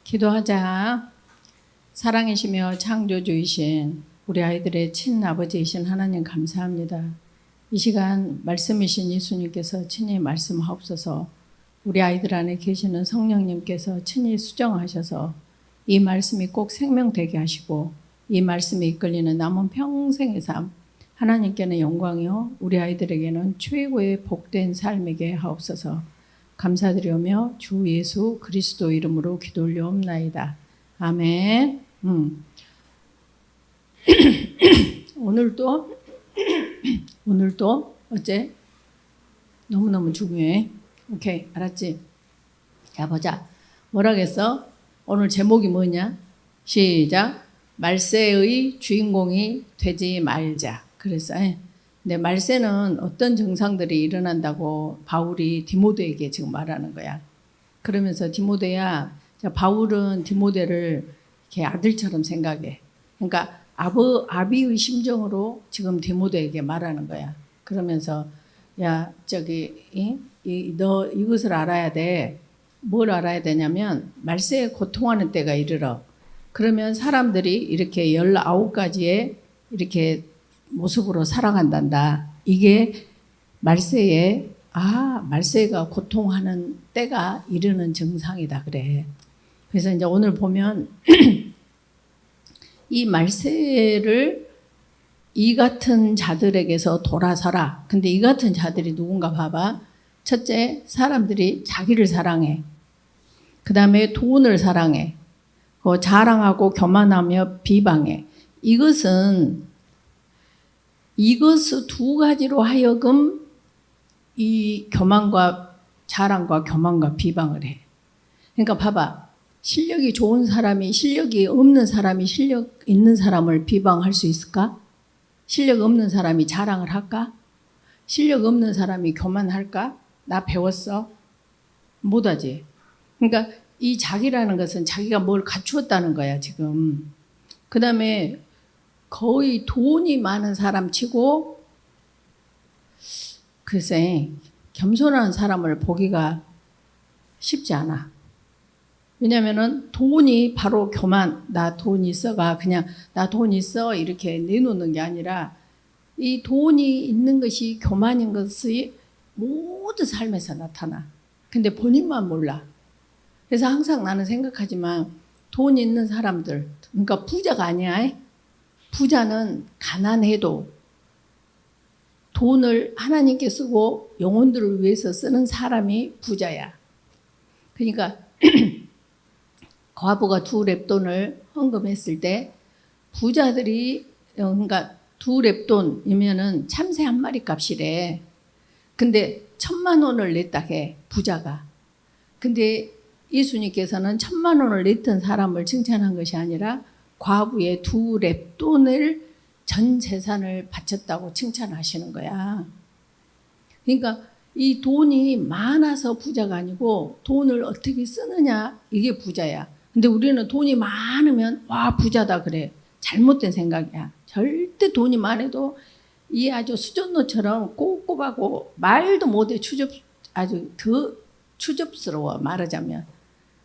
기도하자. 사랑이시며 창조주이신 우리 아이들의 친아버지이신 하나님 감사합니다. 이 시간 말씀이신 예수님께서 친히 말씀하옵소서. 우리 아이들 안에 계시는 성령님께서 친히 수정하셔서 이 말씀이 꼭 생명되게 하시고 이 말씀에 이끌리는 남은 평생의 삶 하나님께는 영광이요 우리 아이들에게는 최고의 복된 삶이게 하옵소서. 감사드리오며 주 예수 그리스도 이름으로 기도 올려옵나이다. 아멘. 오늘도 어째 너무너무 중요해. 오케이, 알았지? 자, 보자. 뭐라겠어? 오늘 제목이 뭐냐? 시작. 말세의 주인공이 되지 말자. 그랬어. 근데 말세는 어떤 증상들이 일어난다고 바울이 디모데에게 지금 말하는 거야. 그러면서 디모데야, 바울은 디모데를 이렇게 아들처럼 생각해. 그러니까 아비의 심정으로 지금 디모데에게 말하는 거야. 그러면서 야, 너 이것을 알아야 돼. 뭘 알아야 되냐면 말세에 고통하는 때가 이르러. 그러면 사람들이 이렇게 19가지의 이렇게 모습으로 살아간단다. 이게 말세가 고통하는 때가 이르는 증상이다 그래. 그래서 이제 오늘 보면 이 말세를 이 같은 자들에게서 돌아서라. 근데 이 같은 자들이 누군가 봐봐. 첫째, 사람들이 자기를 사랑해. 그 다음에 돈을 사랑해. 자랑하고 교만하며 비방해. 이것을 두 가지로 하여금 이 교만과 자랑과 교만과 비방을 해. 그러니까 봐봐. 실력이 좋은 사람이 실력이 없는 사람이 실력 있는 사람을 비방할 수 있을까? 실력 없는 사람이 자랑을 할까? 실력 없는 사람이 교만할까? 나 배웠어? 못하지. 그러니까 이 자기라는 것은 자기가 뭘 갖추었다는 거야 지금. 그 다음에 거의 돈이 많은 사람 치고 글쎄 겸손한 사람을 보기가 쉽지 않아. 왜냐면은 돈이 바로 교만, 나 돈 있어가 그냥 나 돈 있어 이렇게 내놓는 게 아니라 이 돈이 있는 것이 교만인 것이 모든 삶에서 나타나. 근데 본인만 몰라. 그래서 항상 나는 생각하지만 돈 있는 사람들, 그러니까 부자가 아니야. 부자는 가난해도 돈을 하나님께 쓰고 영혼들을 위해서 쓰는 사람이 부자야. 그러니까 과부가 2렙돈을 헌금했을 때 부자들이 그러니까 2렙돈이면은 참새 한 마리 값이래. 근데 1,000,000원을 냈다 해 부자가. 근데 예수님께서는 1,000,000원을 냈던 사람을 칭찬한 것이 아니라 과부의 2렙돈을 전 재산을 바쳤다고 칭찬하시는 거야. 그러니까 이 돈이 많아서 부자가 아니고 돈을 어떻게 쓰느냐 이게 부자야. 근데 우리는 돈이 많으면 와 부자다 그래. 잘못된 생각이야. 절대 돈이 많아도 이 아주 수전노처럼 꼼꼼하고 말도 못해 아주 더 추접스러워 말하자면.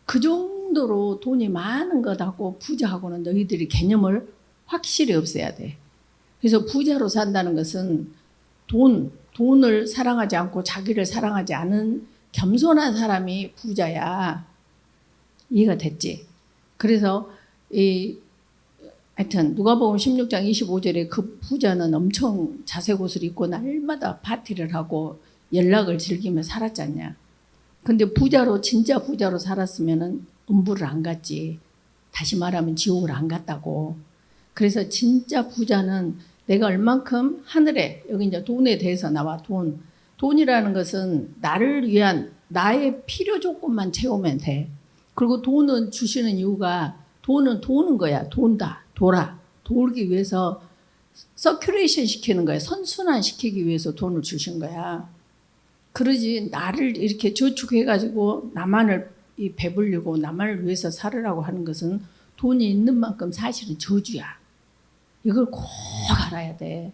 그 정도로 돈이 많은 것하고 부자하고는 너희들이 개념을 확실히 없애야 돼. 그래서 부자로 산다는 것은 돈을 사랑하지 않고 자기를 사랑하지 않은 겸손한 사람이 부자야. 이해가 됐지? 그래서 하여튼 누가복음 16장 25절에 그 부자는 엄청 자색 옷을 입고 날마다 파티를 하고 연락을 즐기며 살았잖냐. 근데 진짜 부자로 살았으면은 음부를 안 갔지. 다시 말하면 지옥을 안 갔다고. 그래서 진짜 부자는 내가 얼만큼 하늘에, 여기 이제 돈에 대해서 나와 돈이라는 것은 나를 위한 나의 필요 조건만 채우면 돼. 그리고 돈은 주시는 이유가 돈은 도는 거야. 돌기 위해서 서큘레이션 시키는 거야. 선순환 시키기 위해서 돈을 주신 거야. 그러지 나를 이렇게 저축해가지고 나만을 배불리고 나만을 위해서 살으라고 하는 것은 돈이 있는 만큼 사실은 저주야. 이걸 꼭 알아야 돼.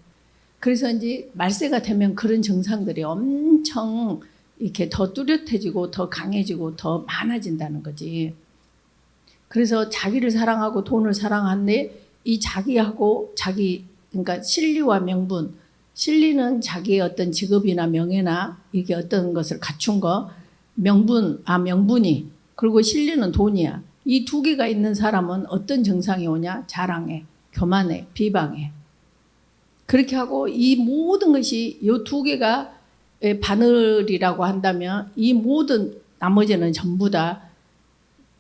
그래서 이제 말세가 되면 그런 증상들이 엄청 이렇게 더 뚜렷해지고 더 강해지고 더 많아진다는 거지. 그래서 자기를 사랑하고 돈을 사랑하는데 이 자기하고 자기 그러니까 실리와 명분, 실리는 자기의 어떤 직업이나 명예나 이게 어떤 것을 갖춘 거, 명분이, 그리고 실리는 돈이야. 이 두 개가 있는 사람은 어떤 증상이 오냐? 자랑해, 교만해, 비방해. 그렇게 하고 이 모든 것이 이 두 개가 바늘이라고 한다면 이 모든 나머지는 전부 다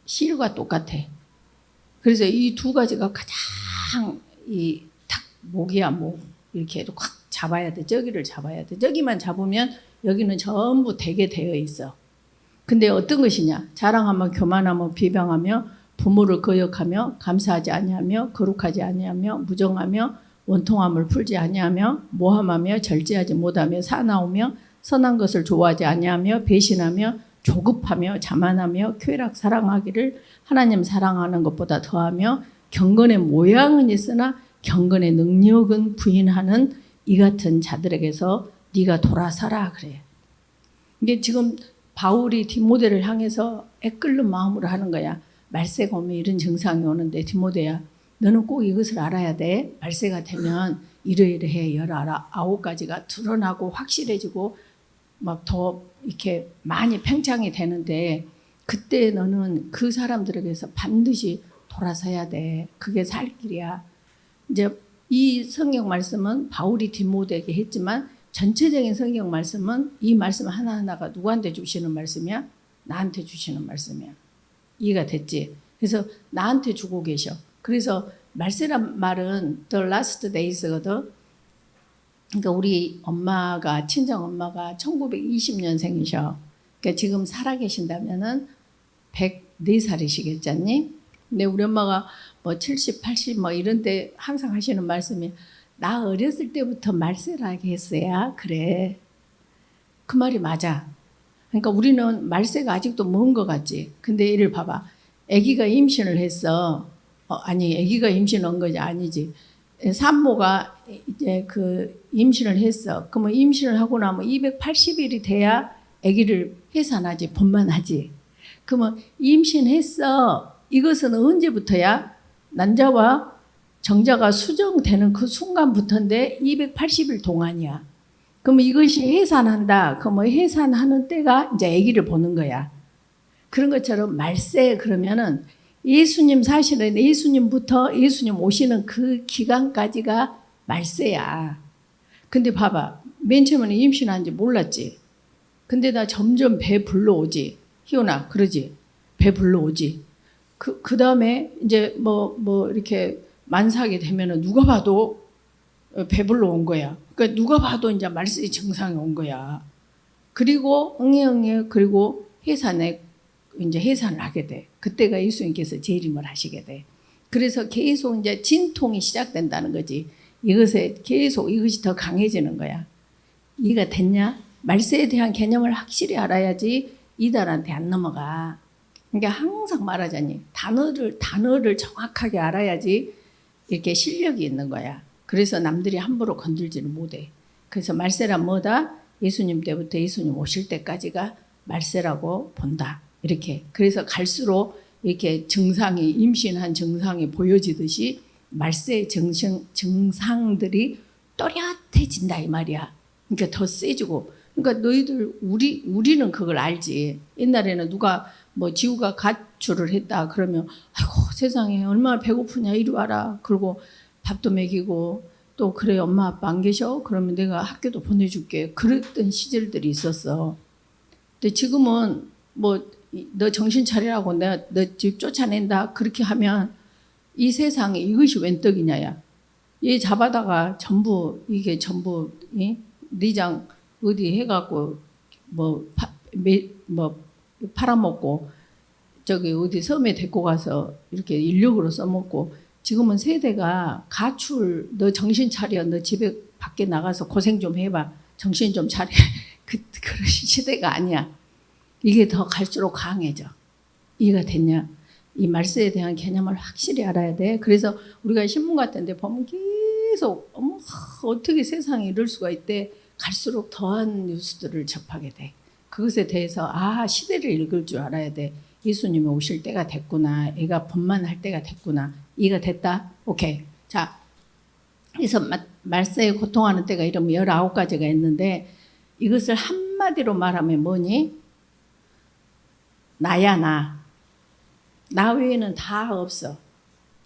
실과 똑같아. 그래서 이 두 가지가 가장 탁 목이야 목 이렇게 확 잡아야 돼. 저기를 잡아야 돼. 저기만 잡으면 여기는 전부 되게 되어 있어. 근데 어떤 것이냐? 자랑하며 교만하며 비방하며 부모를 거역하며 감사하지 아니하며 거룩하지 아니하며 무정하며 원통함을 풀지 아니하며 모함하며 절제하지 못하며 사나우며 선한 것을 좋아하지 아니하며 배신하며 조급하며 자만하며 쾌락 사랑하기를 하나님 사랑하는 것보다 더하며 경건의 모양은 있으나 경건의 능력은 부인하는 이 같은 자들에게서 네가 돌아서라 그래. 이게 지금 바울이 디모데를 향해서 애끓는 마음으로 하는 거야. 말세가 오면 이런 증상이 오는데 디모데야 너는 꼭 이것을 알아야 돼. 말세가 되면 이러이러해 19가지가 드러나고 확실해지고 막 더 이렇게 많이 팽창이 되는데 그때 너는 그 사람들에게서 반드시 돌아서야 돼. 그게 살 길이야. 이제 이 성경 말씀은 바울이 디모데에게 했지만 전체적인 성경 말씀은 이 말씀 하나하나가 누구한테 주시는 말씀이야? 나한테 주시는 말씀이야. 이해가 됐지? 그래서 나한테 주고 계셔. 그래서 말세란 말은 the last days거든. 그러니까 우리 엄마가 친정 엄마가 1920년생이셔. 그러니까 지금 살아계신다면은 104살이시겠잖니? 근데 우리 엄마가 뭐 70, 80 뭐 이런데 항상 하시는 말씀이 나 어렸을 때부터 말세라게 했어야 그래. 그 말이 맞아. 그러니까 우리는 말세가 아직도 먼 것 같지. 근데 이를 봐봐. 아기가 임신을 했어. 아니 아기가 임신한 거지 아니지. 산모가 이제 그 임신을 했어. 그러면 임신을 하고 나면 280일이 돼야 아기를 해산하지, 분만하지. 그러면 임신했어. 이것은 언제부터야? 난자와 정자가 수정되는 그 순간부터인데 280일 동안이야. 그러면 이것이 해산한다. 그러면 해산하는 때가 이제 아기를 보는 거야. 그런 것처럼 말세 그러면은 예수님 사실은 예수님부터 예수님 오시는 그 기간까지가 말세야. 근데 봐봐. 맨 처음에는 임신한지 몰랐지. 근데 나 점점 배 불러오지. 희원아, 그러지? 배 불러오지. 그 다음에 이제 뭐 이렇게 만삭이 되면은 누가 봐도 배 불러온 거야. 그러니까 누가 봐도 이제 말세 증상이 온 거야. 그리고 응애 그리고 이제 해산을 하게 돼. 그때가 예수님께서 재림을 하시게 돼. 그래서 계속 이제 진통이 시작된다는 거지. 이것이 더 강해지는 거야. 이해가 됐냐? 말세에 대한 개념을 확실히 알아야지 이달한테 안 넘어가. 그러니까 항상 말하자니 단어를 정확하게 알아야지 이렇게 실력이 있는 거야. 그래서 남들이 함부로 건들지를 못해. 그래서 말세란 뭐다? 예수님 때부터 예수님 오실 때까지가 말세라고 본다. 이렇게. 그래서 갈수록 이렇게 임신한 증상이 보여지듯이 말세 증상들이 또렷해진다 이 말이야. 그러니까 더 세지고. 그러니까 우리는 그걸 알지. 옛날에는 누가 뭐 지우가 가출을 했다 그러면 아이고 세상에 얼마나 배고프냐 이리 와라. 그리고 밥도 먹이고 또 그래 엄마 아빠 안 계셔? 그러면 내가 학교도 보내줄게. 그랬던 시절들이 있었어. 근데 지금은 뭐 너 정신 차리라고 내가 너 집 쫓아낸다 그렇게 하면 이 세상에 이것이 웬 떡이냐야. 얘 잡아다가 이게 전부 내장 어디 해갖고 뭐 팔아먹고 저기 어디 섬에 데리고 가서 이렇게 인력으로 써먹고 지금은 세대가 가출 너 정신 차려 너 집에 밖에 나가서 고생 좀 해봐 정신 좀 차려 그런 시대가 아니야. 이게 더 갈수록 강해져. 이해가 됐냐? 이 말세에 대한 개념을 확실히 알아야 돼. 그래서 우리가 신문 같은 데 보면 계속 어떻게 세상에 이럴 수가 있대. 갈수록 더한 뉴스들을 접하게 돼. 그것에 대해서 시대를 읽을 줄 알아야 돼. 예수님이 오실 때가 됐구나. 애가 번만할 때가 됐구나. 이해가 됐다? 오케이. 자, 그래서 말세에 고통하는 때가 이러면 19가지가 있는데 이것을 한마디로 말하면 뭐니? 나야 나. 나 외에는 다 없어.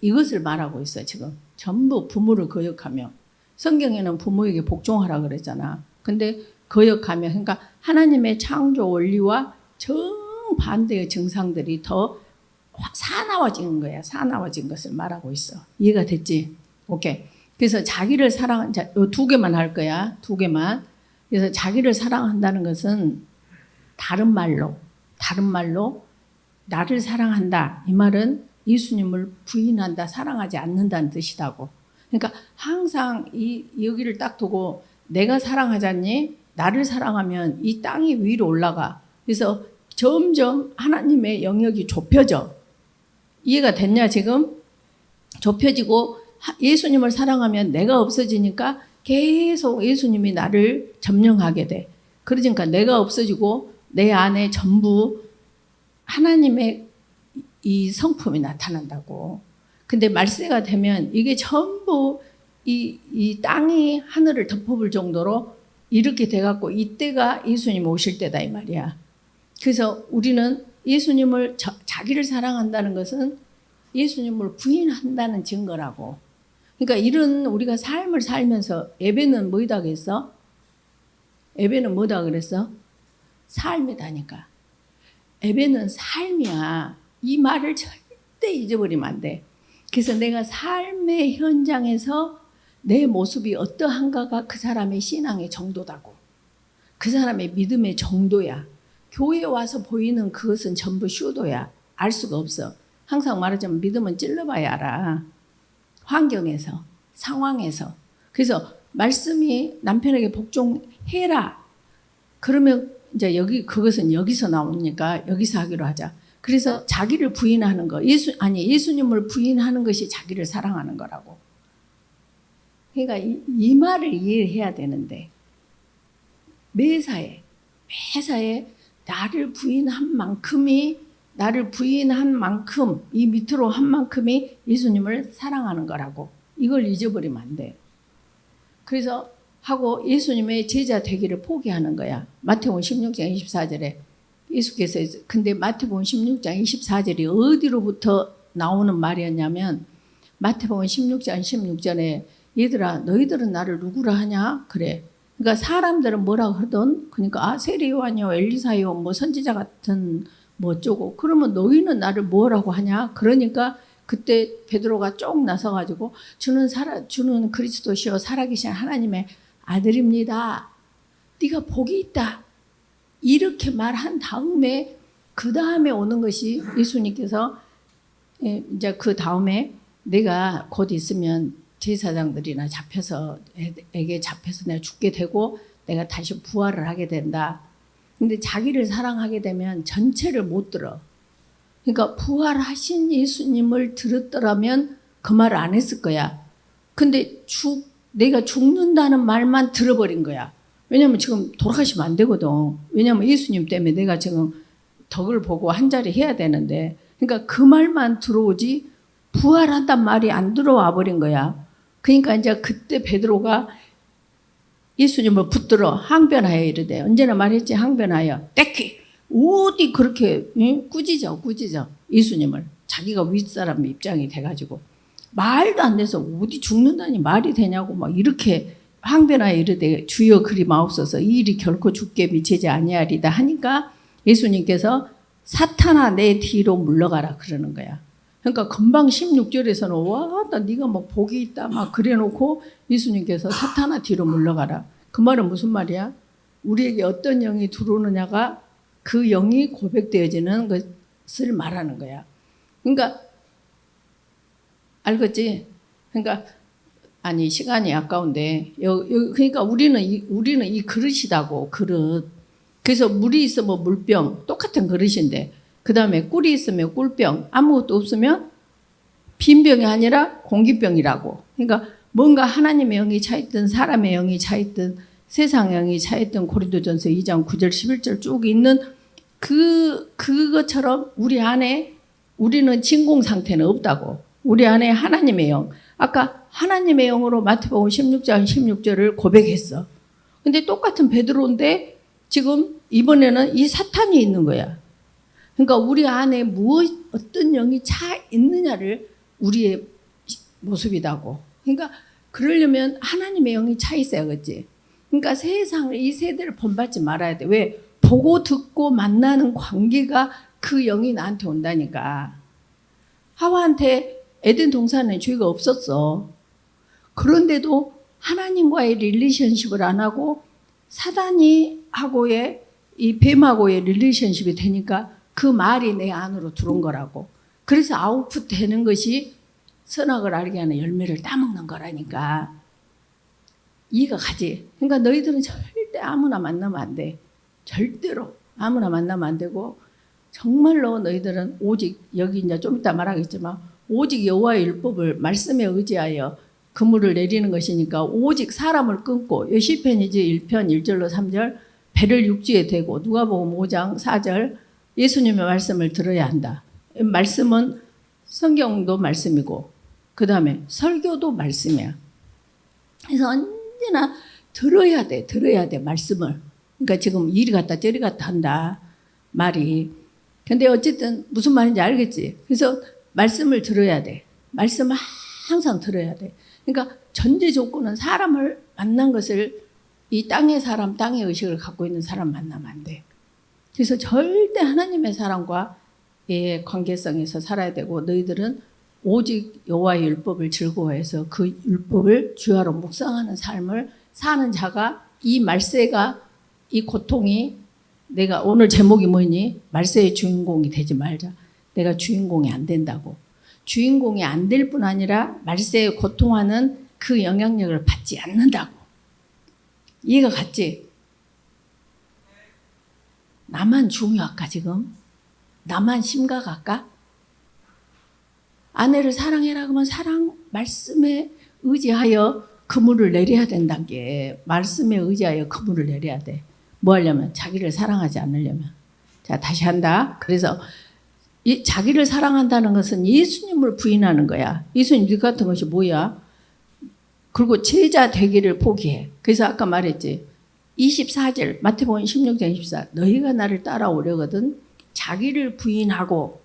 이것을 말하고 있어 지금. 전부 부모를 거역하며. 성경에는 부모에게 복종하라 그랬잖아. 근데 거역하며, 그러니까 하나님의 창조 원리와 정반대의 증상들이 더 사나워진 거야. 사나워진 것을 말하고 있어. 이해가 됐지? 오케이. 그래서 자기를 사랑, 자, 요 2개만 할 거야. 2개만. 그래서 자기를 사랑한다는 것은 다른 말로 나를 사랑한다. 이 말은 예수님을 부인한다, 사랑하지 않는다는 뜻이라고. 그러니까 항상 여기를 딱 두고 내가 사랑하잖니? 나를 사랑하면 이 땅이 위로 올라가. 그래서 점점 하나님의 영역이 좁혀져. 이해가 됐냐 지금? 좁혀지고 예수님을 사랑하면 내가 없어지니까 계속 예수님이 나를 점령하게 돼. 그러니까 내가 없어지고 내 안에 전부 하나님의 이 성품이 나타난다고. 근데 말세가 되면 이게 전부 이 땅이 하늘을 덮어볼 정도로 이렇게 돼갖고 이때가 예수님 오실 때다 이 말이야. 그래서 우리는 예수님을 자기를 사랑한다는 것은 예수님을 부인한다는 증거라고. 그러니까 이런 우리가 삶을 살면서 예배는 뭐다 그랬어? 예배는 뭐다 그랬어? 삶이다니까. 예배는 삶이야. 이 말을 절대 잊어버리면 안 돼. 그래서 내가 삶의 현장에서 내 모습이 어떠한가가 그 사람의 신앙의 정도다고. 그 사람의 믿음의 정도야. 교회에 와서 보이는 그것은 전부 슈도야. 알 수가 없어. 항상 말하자면 믿음은 찔러봐야 알아. 환경에서, 상황에서. 그래서 말씀이 남편에게 복종해라. 그러면 이제 그것은 여기서 나오니까 여기서 하기로 하자. 그래서 자기를 부인하는 거, 예수님을 부인하는 것이 자기를 사랑하는 거라고. 그러니까 이 말을 이해해야 되는데, 매사에 나를 부인한 만큼, 이 밑으로 한 만큼이 예수님을 사랑하는 거라고. 이걸 잊어버리면 안 돼. 그래서 하고 예수님의 제자 되기를 포기하는 거야. 마태복음 16장 24절에 예수께서, 근데 마태복음 16장 24절이 어디로부터 나오는 말이었냐면, 마태복음 16장 16절에 얘들아 너희들은 나를 누구라 하냐? 그래. 그러니까 사람들은 뭐라고 하던, 그러니까 세례 요한이요, 엘리사요, 뭐 선지자 같은 뭐 어쩌고. 그러면 너희는 나를 뭐라고 하냐? 그러니까 그때 베드로가 쭉 나서가지고 주는 그리스도시요 살아계신 하나님의 아들입니다. 네가 복이 있다. 이렇게 말한 다음에 그 다음에 오는 것이 예수님께서 이제 그 다음에 내가 곧 있으면 제사장들이나 에게 잡혀서 내가 죽게 되고 내가 다시 부활을 하게 된다. 근데 자기를 사랑하게 되면 전체를 못 들어. 그러니까 부활하신 예수님을 들었더라면 그 말을 안 했을 거야. 근데 내가 죽는다는 말만 들어버린 거야. 왜냐면 지금 돌아가시면 안 되거든. 왜냐면 예수님 때문에 내가 지금 덕을 보고 한 자리 해야 되는데. 그러니까 그 말만 들어오지 부활한단 말이 안 들어와 버린 거야. 그러니까 이제 그때 베드로가 예수님을 붙들어 항변하여 이르되, 언제나 말했지, 항변하여 떼키 어디 그렇게 꾸짖어 예수님을. 자기가 윗사람 입장이 돼가지고 말도 안 돼서 어디 죽는다니 말이 되냐고 막 이렇게 항변하여 이르되 주여 그리 마옵소서 이 일이 결코 죽게 미치지 아니하리다 하니까 예수님께서 사탄아 내 뒤로 물러가라 그러는 거야. 그러니까 금방 16절에서는 와, 나 네가 뭐 복이 있다 막 그래놓고 예수님께서 사탄아 뒤로 물러가라. 그 말은 무슨 말이야? 우리에게 어떤 영이 들어오느냐가 그 영이 고백되어지는 것을 말하는 거야. 그러니까 알겠지? 그러니까 아니 시간이 아까운데 그러니까 우리는 이 그릇이다고. 그릇. 그래서 물이 있으면 물병 똑같은 그릇인데, 그 다음에 꿀이 있으면 꿀병, 아무것도 없으면 빈병이 아니라 공기병이라고. 그러니까 뭔가 하나님의 영이 차있든 사람의 영이 차있든 세상의 영이 차있든 고린도전서 2장 9절 11절 쭉 있는 그것처럼 우리 안에 우리는 진공 상태는 없다고. 우리 안에 하나님의 영. 아까 하나님의 영으로 마태복음 16장 16절을 고백했어. 근데 똑같은 베드로인데 지금 이번에는 이 사탄이 있는 거야. 그러니까 우리 안에 어떤 영이 차 있느냐를 우리의 모습이다고. 그러니까 그러려면 하나님의 영이 차 있어야 겠지. 그러니까 세상을 이 세대를 본받지 말아야 돼. 왜? 보고 듣고 만나는 관계가 그 영이 나한테 온다니까. 하와한테 에덴 동산에 죄가 없었어. 그런데도 하나님과의 릴레이션십을 안 하고 사단이 하고의 이 뱀하고의 릴레이션십이 되니까 그 말이 내 안으로 들어온 거라고. 그래서 아웃풋 되는 것이 선악을 알게 하는 열매를 따먹는 거라니까. 이해가 가지. 그러니까 너희들은 절대 아무나 만나면 안 돼. 절대로 아무나 만나면 안 되고 정말로 너희들은 오직 여기 이제 좀 이따 말하겠지만 오직 여호와의 율법을 말씀에 의지하여 그물을 내리는 것이니까 오직 사람을 끊고 시편이지 1편 1절로 3절 배를 육지에 대고 누가복음 5장 4절 예수님의 말씀을 들어야 한다. 말씀은 성경도 말씀이고 그 다음에 설교도 말씀이야. 그래서 언제나 들어야 돼 말씀을. 그러니까 지금 이리 갔다 저리 갔다 한다 말이. 근데 어쨌든 무슨 말인지 알겠지. 그래서 말씀을 들어야 돼. 말씀을 항상 들어야 돼. 그러니까 전제 조건은 사람을 만난 것을 이 땅의 사람, 땅의 의식을 갖고 있는 사람 만나면 안 돼. 그래서 절대 하나님의 사람과의 관계성에서 살아야 되고 너희들은 오직 여호와의 율법을 즐거워해서 그 율법을 주야로 묵상하는 삶을 사는 자가 이 말세가 이 고통이 내가 오늘 제목이 뭐니? 말세의 주인공이 되지 말자. 내가 주인공이 안 된다고. 주인공이 안 될 뿐 아니라 말세에 고통하는 그 영향력을 받지 않는다고. 이해가 갔지? 나만 중요할까 지금? 나만 심각할까? 아내를 사랑해라 그러면 사랑 말씀에 의지하여 그물을 내려야 된다는 게 말씀에 의지하여 그물을 내려야 돼. 뭐 하려면? 자기를 사랑하지 않으려면. 자, 다시 한다. 그래서 이 자기를 사랑한다는 것은 예수님을 부인하는 거야. 예수님 네 같은 것이 뭐야? 그리고 제자 되기를 포기해. 그래서 아까 말했지. 24절 마태복음 16장 24 너희가 나를 따라오려거든 자기를 부인하고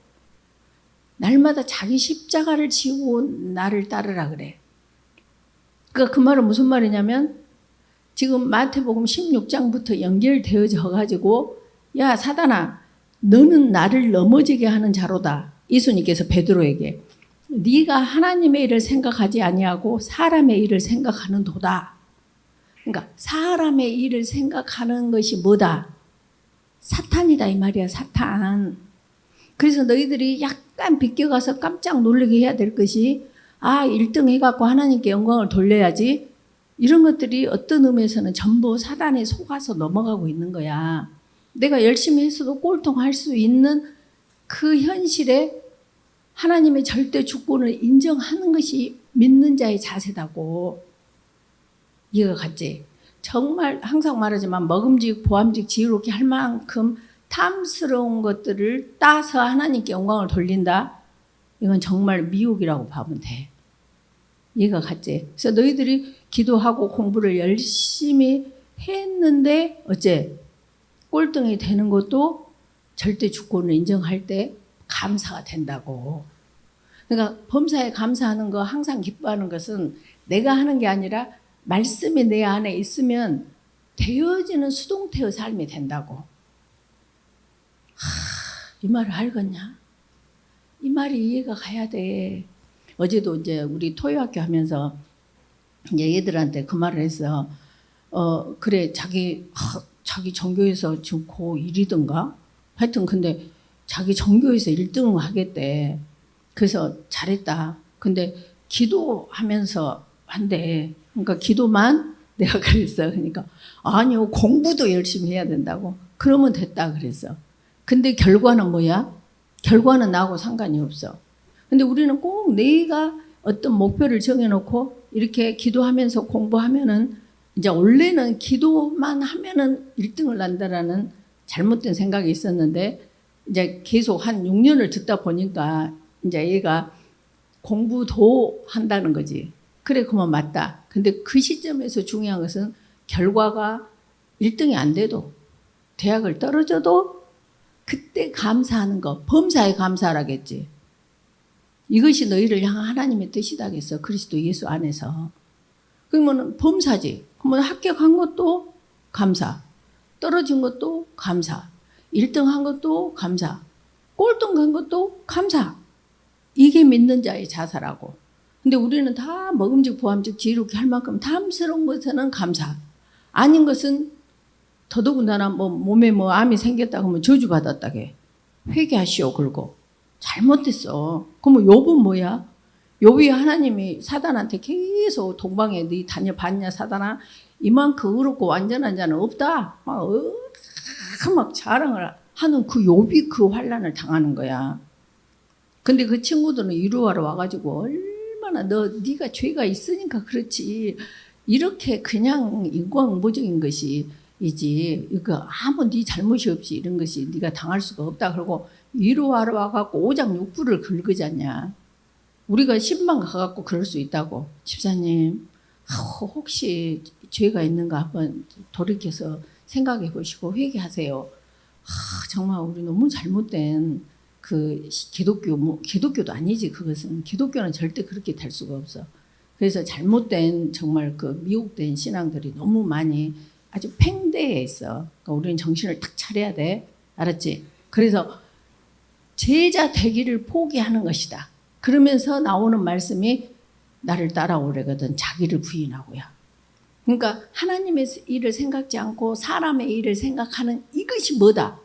날마다 자기 십자가를 지고 나를 따르라 그래. 그러니까 그 말은 무슨 말이냐면 지금 마태복음 16장부터 연결되어져 가지고 야 사단아 너는 나를 넘어지게 하는 자로다. 예수님께서 베드로에게 네가 하나님의 일을 생각하지 아니하고 사람의 일을 생각하는 도다. 그러니까 사람의 일을 생각하는 것이 뭐다? 사탄이다 이 말이야. 사탄. 그래서 너희들이 약간 비껴가서 깜짝 놀라게 해야 될 것이 1등 해갖고 하나님께 영광을 돌려야지. 이런 것들이 어떤 의미에서는 전부 사단에 속아서 넘어가고 있는 거야. 내가 열심히 했어도 꼴통할 수 있는 그 현실에 하나님의 절대 주권을 인정하는 것이 믿는 자의 자세다고. 이해가 갔지? 정말 항상 말하지만 먹음직 보암직 지혜롭게 할 만큼 탐스러운 것들을 따서 하나님께 영광을 돌린다? 이건 정말 미혹이라고 봐면 돼. 이해가 갔지? 그래서 너희들이 기도하고 공부를 열심히 했는데 어째? 꼴등이 되는 것도 절대 주권을 인정할 때 감사가 된다고. 그러니까 범사에 감사하는 거 항상 기뻐하는 것은 내가 하는 게 아니라 말씀이 내 안에 있으면 되어지는 수동태의 삶이 된다고. 이 말을 알겠냐? 이 말이 이해가 가야 돼. 어제도 이제 우리 토요학교 하면서 이제 얘들한테 그 말을 했어. 그래 자기 전교에서 지금 고1이던가? 하여튼 근데 자기 전교에서 1등을 하겠대. 그래서 잘했다. 근데 기도하면서 한대. 그러니까 기도만 내가 그랬어. 그러니까 아니요 공부도 열심히 해야 된다고. 그러면 됐다 그랬어. 근데 결과는 뭐야? 결과는 나하고 상관이 없어. 근데 우리는 꼭 내가 어떤 목표를 정해놓고 이렇게 기도하면서 공부하면은 이제 원래는 기도만 하면은 1등을 난다라는 잘못된 생각이 있었는데 이제 계속 한 6년을 듣다 보니까 이제 얘가 공부도 한다는 거지. 그래, 그만 맞다. 근데 그 시점에서 중요한 것은 결과가 1등이 안 돼도 대학을 떨어져도 그때 감사하는 거, 범사에 감사하라겠지. 이것이 너희를 향한 하나님의 뜻이다겠어. 그리스도 예수 안에서. 그러면 범사지. 그러면 합격한 것도 감사. 떨어진 것도 감사. 1등 한 것도 감사. 꼴등 간 것도 감사. 이게 믿는 자의 자세라고. 근데 우리는 다 먹음직 보암직 지혜롭게 할 만큼 탐스러운 것에는 감사. 아닌 것은 더더군다나 뭐 몸에 뭐 암이 생겼다 하면 저주받았다게. 회개하시오 그러고. 잘못됐어. 그러면 욥은 뭐야? 욥이 하나님이 사단한테 계속 동방에 네 다녀봤냐 사단아? 이만큼 의롭고 완전한 자는 없다. 막 자랑을 하는 그 욥이 그 환난을 당하는 거야. 근데 그 친구들은 이루하러 와가지고 얼마나 네가 죄가 있으니까 그렇지. 이렇게 그냥 인과응보적인 것이 이지. 이거 아무 네 잘못이 없이 이런 것이 네가 당할 수가 없다. 그러고 위로하러 와갖고 오장육부를 긁으잖냐. 우리가 10만 가갖고 그럴 수 있다고. 집사님, 혹시 죄가 있는가 한번 돌이켜서 생각해 보시고 회개하세요. 정말 우리 너무 잘못된 그 기독교도 아니지. 그것은 기독교는 절대 그렇게 될 수가 없어. 그래서 잘못된 정말 그 미혹된 신앙들이 너무 많이 아주 팽대해 있어. 그러니까 우리는 정신을 탁 차려야 돼. 알았지? 그래서 제자 되기를 포기하는 것이다. 그러면서 나오는 말씀이 나를 따라오래거든. 자기를 부인하고요. 그러니까 하나님의 일을 생각지 않고 사람의 일을 생각하는 이것이 뭐다?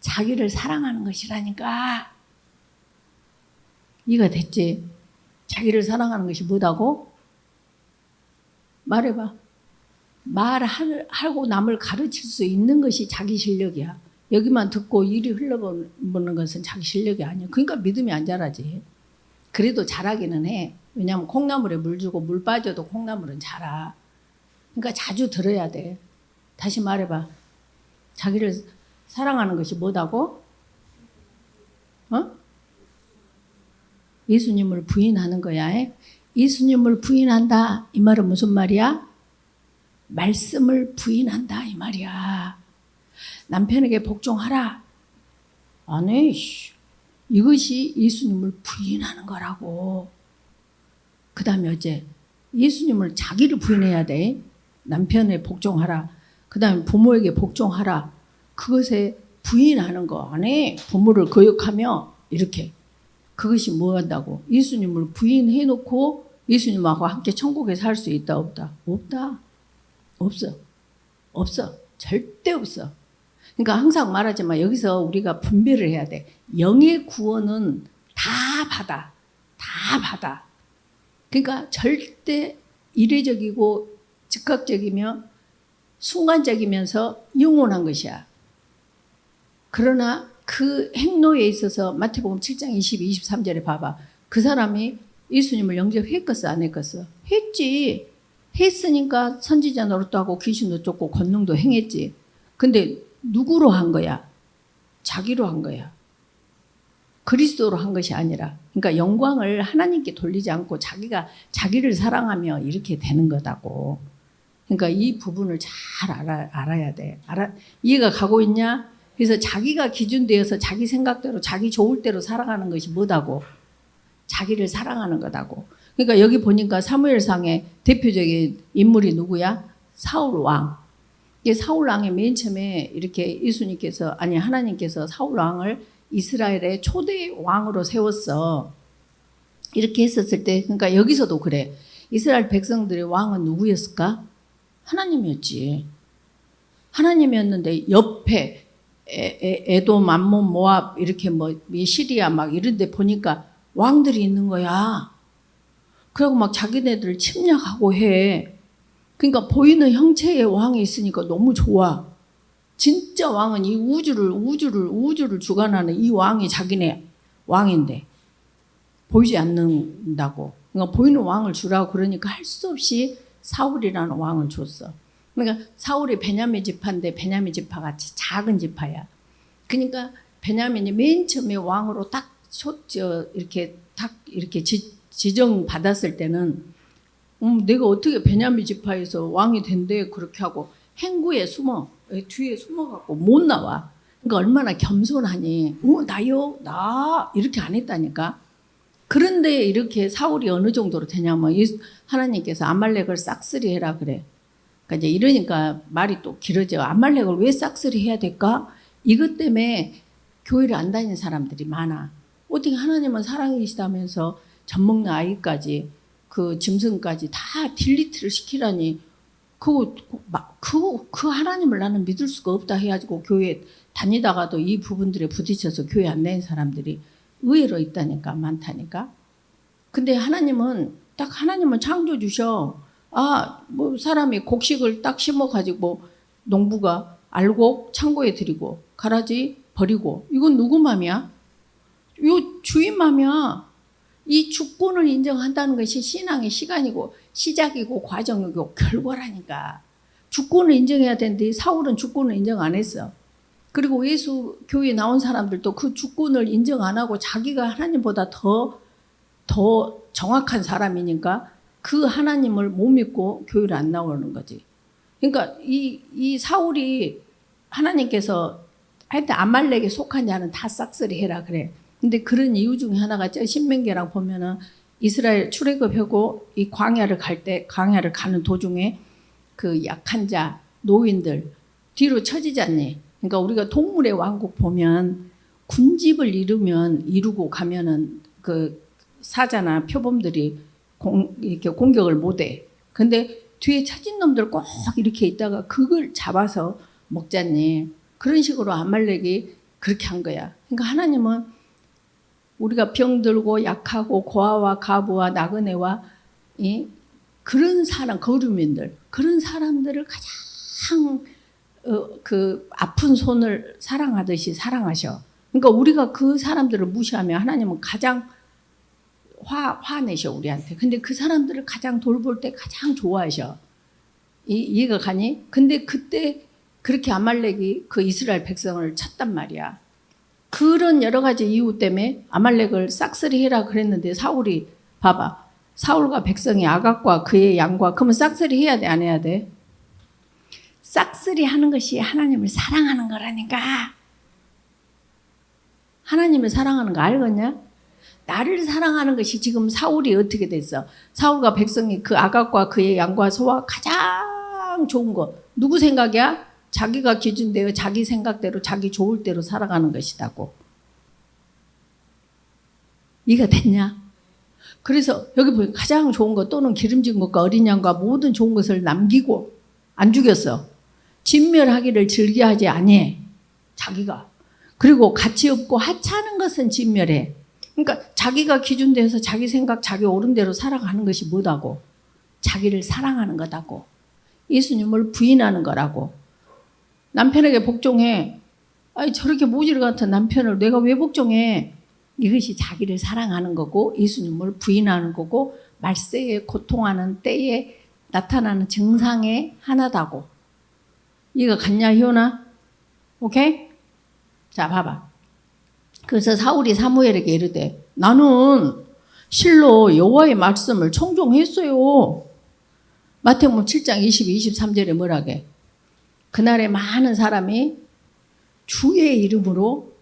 자기를 사랑하는 것이라니까. 이해가 됐지? 자기를 사랑하는 것이 뭐다고? 말해봐. 말하고 남을 가르칠 수 있는 것이 자기 실력이야. 여기만 듣고 일이 흘러보는 것은 자기 실력이 아니야. 그러니까 믿음이 안 자라지. 그래도 자라기는 해. 왜냐하면 콩나물에 물 주고 물 빠져도 콩나물은 자라. 그러니까 자주 들어야 돼. 다시 말해봐. 자기를 사랑하는 것이 뭐다고? 예수님을 부인하는 거야. 예수님을 부인한다. 이 말은 무슨 말이야? 말씀을 부인한다. 이 말이야. 남편에게 복종하라. 아니, 이것이 예수님을 부인하는 거라고. 그 다음에 어째? 예수님을 자기를 부인해야 돼. 남편에 복종하라. 그 다음에 부모에게 복종하라. 그것에 부인하는 거 안에 부모를 거역하며 이렇게. 그것이 뭐 한다고? 예수님을 부인해놓고 예수님하고 함께 천국에 살 수 있다 없다? 없다. 없어. 절대 없어. 그러니까 항상 말하지만 여기서 우리가 분별을 해야 돼. 영의 구원은 다 받아. 그러니까 절대 이례적이고 즉각적이며 순간적이면서 영원한 것이야. 그러나 그 행로에 있어서 마태복음 7장 22, 23절에 봐봐. 그 사람이 예수님을 영접했겠어 안 했겠어? 했지. 했으니까 선지자 노릇도 하고 귀신도 쫓고 권능도 행했지. 근데 누구로 한 거야? 자기로 한 거야. 그리스도로 한 것이 아니라. 그러니까 영광을 하나님께 돌리지 않고 자기가 자기를 사랑하며 이렇게 되는 거다고. 그러니까 이 부분을 잘 알아야 돼. 이해가 가고 있냐? 그래서 자기가 기준되어서 자기 생각대로 자기 좋을 대로 살아가는 것이 뭐다고? 자기를 사랑하는 거다고. 그러니까 여기 보니까 사무엘상의 대표적인 인물이 누구야? 사울 왕. 이게 사울 왕이 맨 처음에 이렇게 하나님께서 사울 왕을 이스라엘의 초대 왕으로 세웠어. 이렇게 했었을 때, 그러니까 여기서도 그래. 이스라엘 백성들의 왕은 누구였을까? 하나님이었지. 하나님이었는데 옆에 에돔, 암몬, 모압 이렇게 뭐 시리아 막 이런 데 보니까 왕들이 있는 거야. 그리고 막 자기네들을 침략하고 해. 그러니까 보이는 형체의 왕이 있으니까 너무 좋아. 진짜 왕은 이 우주를 주관하는 이 왕이 자기네 왕인데 보이지 않는다고. 그러니까 보이는 왕을 주라고 그러니까 할 수 없이 사울이라는 왕을 줬어. 그러니까 사울이 베냐민 지파인데 베냐민 지파가 작은 지파야. 그러니까 베냐민이 맨 처음에 왕으로 이렇게 지정 받았을 때는 내가 어떻게 베냐민 지파에서 왕이 된대 그렇게 하고 행구에 뒤에 숨어갖고 못 나와. 그러니까 얼마나 겸손하니. 나요? 나 이렇게 안 했다니까. 그런데 이렇게 사울이 어느 정도로 되냐면 하나님께서 아말렉을 싹쓸이 해라 그래. 그러니까 이제 이러니까 말이 또 길어져. 아말렉을 왜 싹쓸이 해야 될까? 이것 때문에 교회를 안 다니는 사람들이 많아. 어떻게 하나님은 사랑이시다면서 젖 먹는 아이까지 그 짐승까지 다 딜리트를 시키라니 그 하나님을 나는 믿을 수가 없다 해가지고 교회 다니다가도 이 부분들에 부딪혀서 교회 안 다니는 사람들이 의외로 있다니까 많다니까. 근데 하나님은 창조 주셔. 뭐 사람이 곡식을 딱 심어 가지고 농부가 알곡 창고에 들이고 가라지 버리고 이건 누구 맘이야? 요 주인 맘이야. 이 주권을 인정한다는 것이 신앙의 시간이고 시작이고 과정이고 결과라니까. 주권을 인정해야 되는데 사울은 주권을 인정 안 했어. 그리고 예수 교회에 나온 사람들도 그 주권을 인정 안 하고 자기가 하나님보다 더 정확한 사람이니까 그 하나님을 못 믿고 교회를 안 나오는 거지. 그러니까 이 사울이 하나님께서 하여튼 아말렉에 속한 자는 다 싹쓸이 해라 그래. 근데 그런 이유 중에 하나가 신명기랑 보면은 이스라엘 출애굽하고 이 광야를 가는 도중에 그 약한 자, 노인들 뒤로 처지지 않니? 그러니까 우리가 동물의 왕국 보면 군집을 이루고 가면은 그 사자나 표범들이 이렇게 공격을 못 해. 근데 뒤에 처진 놈들 꼭 이렇게 있다가 그걸 잡아서 먹잖니. 그런 식으로 아말렉이 그렇게 한 거야. 그러니까 하나님은 우리가 병들고 약하고 고아와 가부와 나그네와 그런 사람, 거류민들, 그런 사람들을 가장 그 아픈 손을 사랑하듯이 사랑하셔. 그러니까 우리가 그 사람들을 무시하면 하나님은 가장 화내셔 우리한테. 근데 그 사람들을 가장 돌볼 때 가장 좋아하셔. 이해가 가니? 근데 그때 그렇게 아말렉이 그 이스라엘 백성을 쳤단 말이야. 그런 여러 가지 이유 때문에 아말렉을 싹쓸이 해라 그랬는데 사울이 봐봐. 사울과 백성이 아각과 그의 양과 그러면 싹쓸이 해야 돼 안 해야 돼? 싹쓸이 하는 것이 하나님을 사랑하는 거라니까. 하나님을 사랑하는 거 알겠냐? 나를 사랑하는 것이 지금 사울이 어떻게 됐어? 사울과 백성이 그 아각과 그의 양과 소와 가장 좋은 거 누구 생각이야? 자기가 기준되어 자기 생각대로 자기 좋을 대로 살아가는 것이다고. 이해가 됐냐? 그래서 여기 보면 가장 좋은 것 또는 기름진 것과 어린 양과 모든 좋은 것을 남기고 안 죽였어. 진멸하기를 즐겨하지 아니해. 자기가. 그리고 가치 없고 하찮은 것은 진멸해. 그러니까 자기가 기준돼서 자기 생각 자기 옳은 대로 살아가는 것이 뭐다고? 자기를 사랑하는 거다고. 예수님을 부인하는 거라고. 남편에게 복종해. 저렇게 모질 같은 남편을 내가 왜 복종해? 이것이 자기를 사랑하는 거고 예수님을 부인하는 거고 말세에 고통하는 때에 나타나는 증상의 하나다고. 이거 갔냐 희원아? 오케이? 자 봐봐. 그래서 사울이 사무엘에게 이르되 나는 실로 여호와의 말씀을 청종했어요. 마태복음 7장 22, 23절에 뭐라게? 그날에 많은 사람이 주의 이름으로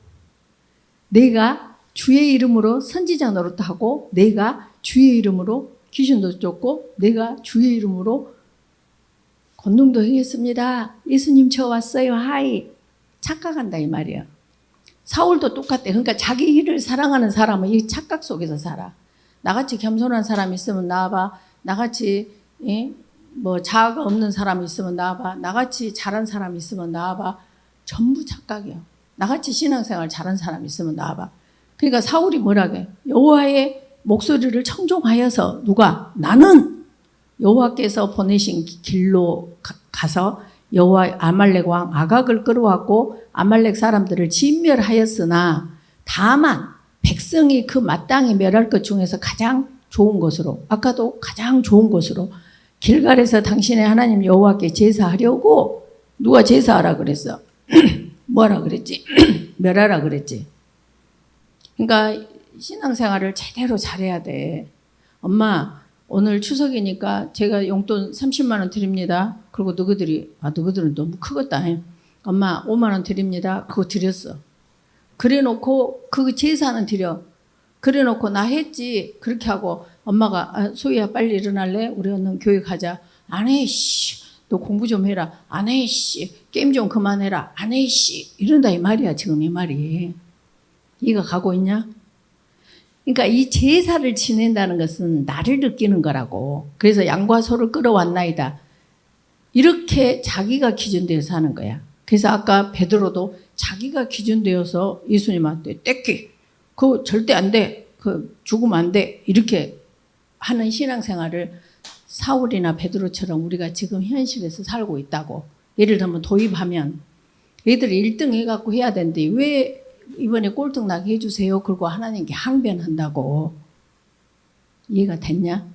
내가 주의 이름으로 선지자 노릇하고 내가 주의 이름으로 귀신도 쫓고 내가 주의 이름으로 권능도 행했습니다. 예수님 저 왔어요. 하이. 착각한다 이 말이야. 사울도 똑같대. 그러니까 자기 일을 사랑하는 사람은 이 착각 속에서 살아. 나같이 겸손한 사람이 있으면 나와봐. 나같이 뭐 자아가 없는 사람이 있으면 나와봐. 나같이 잘한 사람이 있으면 나와봐. 전부 착각이야. 나같이 신앙생활 잘한 사람이 있으면 나와봐. 그러니까 사울이 뭐라게? 여호와의 목소리를 청종하여서 누가? 나는 여호와께서 보내신 길로 가서 여호와 아말렉 왕 아각을 끌어왔고 아말렉 사람들을 진멸하였으나 다만 백성이 그 마땅히 멸할 것 중에서 가장 좋은 것으로 아까도 가장 좋은 것으로 길갈에서 당신의 하나님 여호와께 제사하려고 누가 제사하라 그랬어? 뭐하라 그랬지? 멸하라 그랬지. 그러니까 신앙생활을 제대로 잘해야 돼. 엄마 오늘 추석이니까 제가 용돈 30만 원 드립니다. 그리고 너희들은 너무 크겠다. 엄마 5만 원 드립니다. 그거 드렸어. 그래놓고 그 제사는 드려. 그래놓고 나 했지. 그렇게 하고 엄마가 소희야 빨리 일어날래? 우리 얼른 교회 가자. 안 해. 씨. 너 공부 좀 해라. 안 해. 씨. 게임 좀 그만해라. 안 해. 씨. 이런다 이 말이야. 지금 이 말이. 이거 가고 있냐? 그러니까 이 제사를 지낸다는 것은 나를 느끼는 거라고. 그래서 양과 소를 끌어왔나이다. 이렇게 자기가 기준되어서 하는 거야. 그래서 아까 베드로도 자기가 기준되어서 예수님한테 떼끼 그거 절대 안 돼. 그 죽으면 안 돼. 이렇게 하는 신앙생활을 사울이나 베드로처럼 우리가 지금 현실에서 살고 있다고. 예를 들면 도입하면 얘들이 1등 해갖고 해야 되는데 왜 이번에 꼴등 나게 해주세요. 그리고 하나님께 항변한다고. 이해가 됐냐?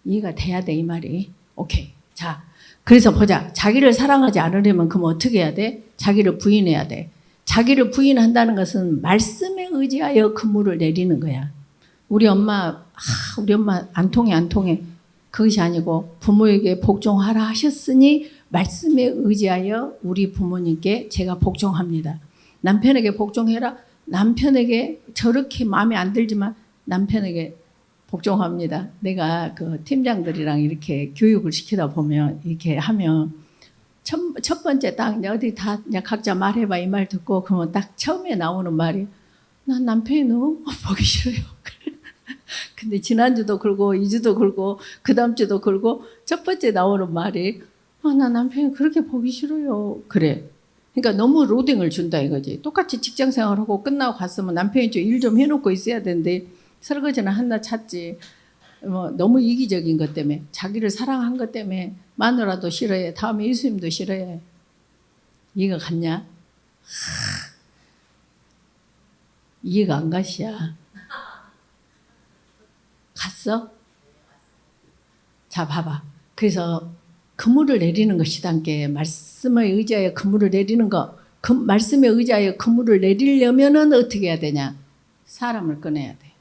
이해가 돼야 돼 이 말이. 오케이. 자, 그래서 보자. 자기를 사랑하지 않으려면 그럼 어떻게 해야 돼? 자기를 부인해야 돼. 자기를 부인한다는 것은 말씀에 의지하여 근무를 내리는 거야. 우리 엄마 안 통해. 그것이 아니고 부모에게 복종하라 하셨으니 말씀에 의지하여 우리 부모님께 제가 복종합니다. 남편에게 복종해라. 남편에게 저렇게 마음에 안 들지만 남편에게 복종합니다. 내가 그 팀장들이랑 이렇게 교육을 시키다 보면 이렇게 하면 첫 번째 딱 어디 다 각자 말해봐 이 말 듣고 그러면 딱 처음에 나오는 말이 난 남편이 너무 보기 싫어요. 근데 지난주도 그러고 2주도 그러고 그 다음 주도 그러고 첫 번째 나오는 말이 나 남편이 그렇게 보기 싫어요. 그래. 그러니까 너무 로딩을 준다 이거지. 똑같이 직장 생활하고 끝나고 갔으면 남편이 좀 일 좀 해놓고 있어야 되는데 설거지는 한나 찾지. 너무 이기적인 것 때문에 자기를 사랑한 것 때문에 마누라도 싫어해. 다음에 예수님도 싫어해. 이해가 갔냐? 이해가 안 가시야. 갔어? 자 봐봐. 그래서 그물을 내리는 것이단 게 말씀에 의지하여 그물을 내리는 거. 말씀에 의지하여 그물을 내리려면은 어떻게 해야 되냐? 사람을 꺼내야 돼.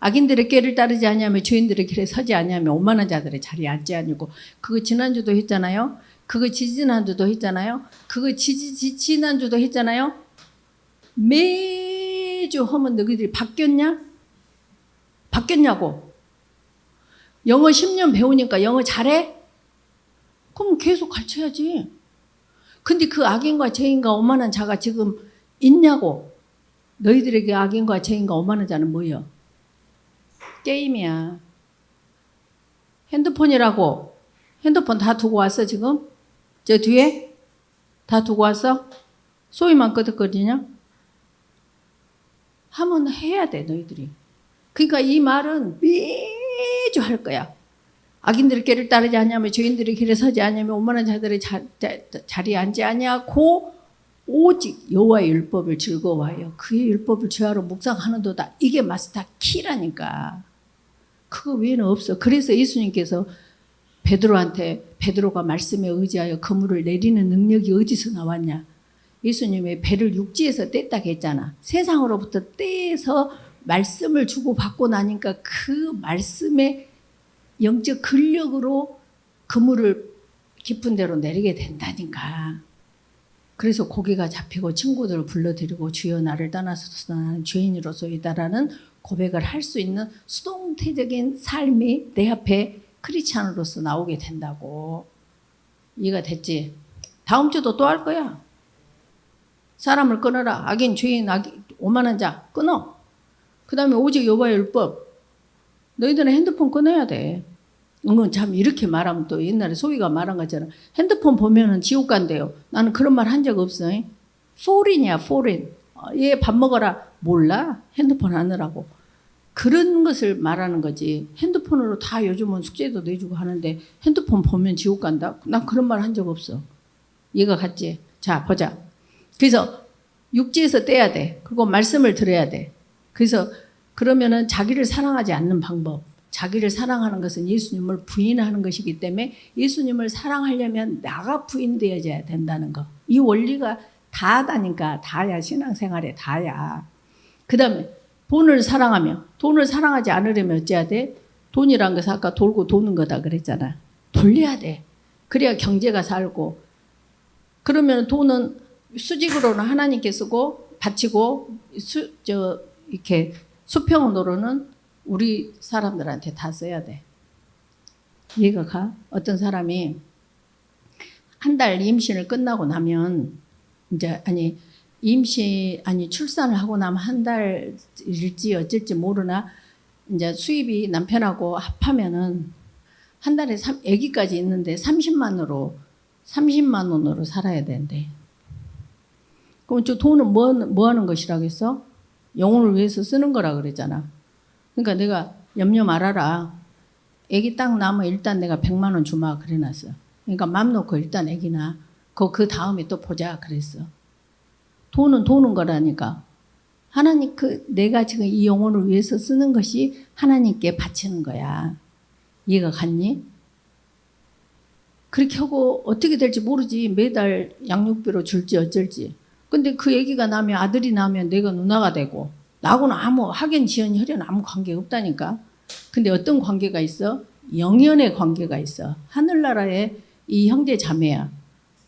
악인들의 꾀를 따르지 아니하며 죄인들의 길에 서지 아니하며 오만한 자들의 자리에 앉지 아니고. 그거 지난주도 했잖아요. 그거 지지난주도 했잖아요. 그거 지난주도 했잖아요. 매주 하면 너희들이 바뀌었냐고. 영어 10년 배우니까 영어 잘해? 그럼 계속 가르쳐야지. 근데 그 악인과 죄인과 오만한 자가 지금 있냐고. 너희들에게 악인과 죄인과 오만한 자는 뭐예요? 게임이야. 핸드폰이라고. 핸드폰 다 두고 왔어 지금? 저 뒤에? 다 두고 왔어? 소리만 끄덕거리냐? 하면 해야 돼 너희들이. 그러니까 이 말은 매주 할 거야. 악인들의 길을 따르지 아니하며 죄인들의 길에 서지 아니하며 오만한 자들의 자리에 앉지 아니하고 오직 여호와의 율법을 즐거워하여 그의 율법을 죄하러 묵상하는도다. 이게 마스터 키라니까. 그거 외에는 없어. 그래서 예수님께서 베드로가 말씀에 의지하여 그물을 내리는 능력이 어디서 나왔냐. 예수님의 배를 육지에서 뗐다고 했잖아. 세상으로부터 떼서 말씀을 주고받고 나니까 그 말씀의 영적 근력으로 그물을 깊은 데로 내리게 된다니까. 그래서 고개가 잡히고 친구들을 불러들이고 주여 나를 떠나서 나는 죄인으로서이다라는 고백을 할 수 있는 수동태적인 삶이 내 앞에 크리스찬으로서 나오게 된다고. 이해가 됐지? 다음 주도 또 할 거야. 사람을 끊어라. 악인, 죄인, 오만한 자 끊어. 그 다음에 오직 여호와의 율법. 너희들은 핸드폰 끊어야 돼. 참 이렇게 말하면 또 옛날에 소희가 말한 것처럼 핸드폰 보면은 지옥 간대요. 나는 그런 말 한 적 없어. 포린이야 포린. 얘 밥 먹어라. 몰라. 핸드폰 하느라고. 그런 것을 말하는 거지. 핸드폰으로 다 요즘은 숙제도 내주고 하는데 핸드폰 보면 지옥 간다? 난 그런 말 한 적 없어. 얘가 갔지. 자 보자. 그래서 육지에서 떼야 돼. 그리고 말씀을 들어야 돼. 그래서 그러면은 자기를 사랑하지 않는 방법. 자기를 사랑하는 것은 예수님을 부인하는 것이기 때문에 예수님을 사랑하려면 나가 부인되어져야 된다는 거. 이 원리가 다다니까 다야. 신앙생활에 다야. 그 다음에 돈을 사랑하며 돈을 사랑하지 않으려면 어찌해야 돼? 돈이란 것은 아까 돌고 도는 거다 그랬잖아. 돌려야 돼. 그래야 경제가 살고. 그러면 돈은 수직으로는 하나님께 쓰고 바치고 이렇게 수평으로는 우리 사람들한테 다 써야 돼. 이해가 가? 어떤 사람이 한 달 임신을 끝나고 나면 이제 출산을 하고 나면 한 달일지 어쩔지 모르나 이제 수입이 남편하고 합하면은 한 달에 아기까지 있는데 30만 원으로 살아야 된대. 그럼 저 돈은 뭐 하는 것이라고 했어? 영혼을 위해서 쓰는 거라 그랬잖아. 그러니까 내가 염려 말아라. 아기 딱 낳으면 일단 내가 100만 원 주마 그래놨어. 그러니까 맘 놓고 일단 아기 낳아. 그 다음에 또 보자 그랬어. 돈은 도는 거라니까. 하나님 내가 지금 이 영혼을 위해서 쓰는 것이 하나님께 바치는 거야. 이해가 갔니? 그렇게 하고 어떻게 될지 모르지. 매달 양육비로 줄지 어쩔지. 근데 그 얘기가 나면 아들이 나면 내가 누나가 되고 나하고는 학연, 지연, 혈연 아무 관계 없다니까. 근데 어떤 관계가 있어? 영연의 관계가 있어. 하늘나라의 이 형제 자매야.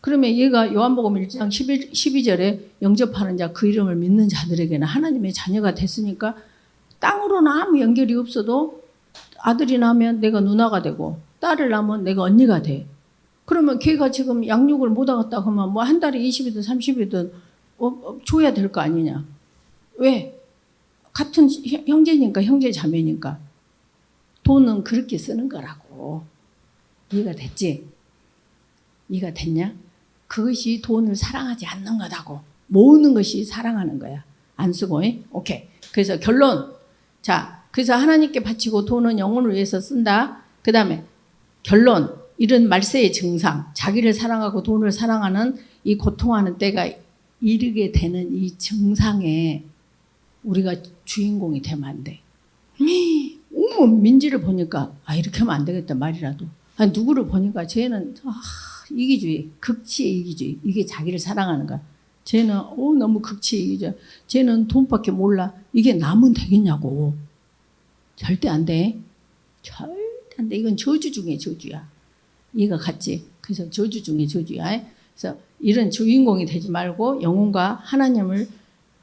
그러면 얘가 요한복음 1장 12절에 영접하는 자 그 이름을 믿는 자들에게는 하나님의 자녀가 됐으니까 땅으로는 아무 연결이 없어도 아들이 나면 내가 누나가 되고 딸을 낳으면 내가 언니가 돼. 그러면 걔가 지금 양육을 못 하겠다 하면 뭐 한 달에 20이든 30이든 줘야 될 거 아니냐. 왜? 같은 형제니까 형제 자매니까. 돈은 그렇게 쓰는 거라고. 이해가 됐지? 이해가 됐냐? 그것이 돈을 사랑하지 않는 거다고. 모으는 것이 사랑하는 거야. 안 쓰고. 오케이. 그래서 결론. 자, 그래서 하나님께 바치고 돈은 영혼을 위해서 쓴다. 그 다음에 결론. 이런 말세의 증상. 자기를 사랑하고 돈을 사랑하는 이 고통하는 때가 이르게 되는 이 증상에 우리가 주인공이 되면 안 돼. 민지를 보니까 이렇게 하면 안 되겠다 말이라도. 누구를 보니까 쟤는 이기주의, 극치의 이기주의. 이게 자기를 사랑하는 거야. 쟤는 너무 극치의 이기주의. 쟤는 돈밖에 몰라. 이게 나면 되겠냐고. 절대 안 돼. 절대 안 돼. 이건 저주 중에 저주야. 이해가 갔지? 그래서 저주 중에 저주야. 그래서 이런 주인공이 되지 말고 영혼과 하나님을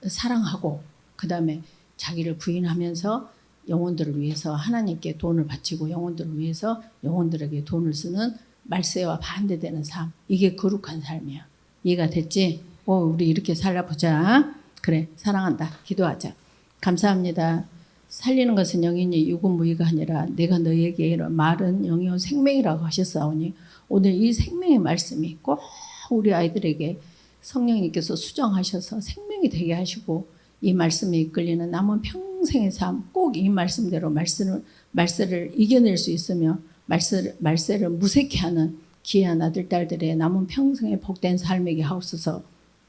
사랑하고 그 다음에 자기를 부인하면서 영혼들을 위해서 하나님께 돈을 바치고 영혼들을 위해서 영혼들에게 돈을 쓰는 말세와 반대되는 삶. 이게 거룩한 삶이야. 이해가 됐지? 우리 이렇게 살아보자. 그래, 사랑한다. 기도하자. 감사합니다. 살리는 것은 영이니 육은 무의가 아니라 내가 너에게 말은 영이요 생명이라고 하셨사오니 오늘 이 생명의 말씀이 꼭 우리 아이들에게 성령님께서 수정하셔서 생명이 되게 하시고 이 말씀에 이끌리는 남은 평생의 삶 꼭 이 말씀대로 말세를 이겨낼 수 있으며 말세를 무색해 하는 귀한 아들 딸들의 남은 평생의 복된 삶에게 하옵소서.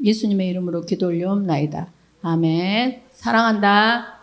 예수님의 이름으로 기도 올려옵나이다. 아멘. 사랑한다.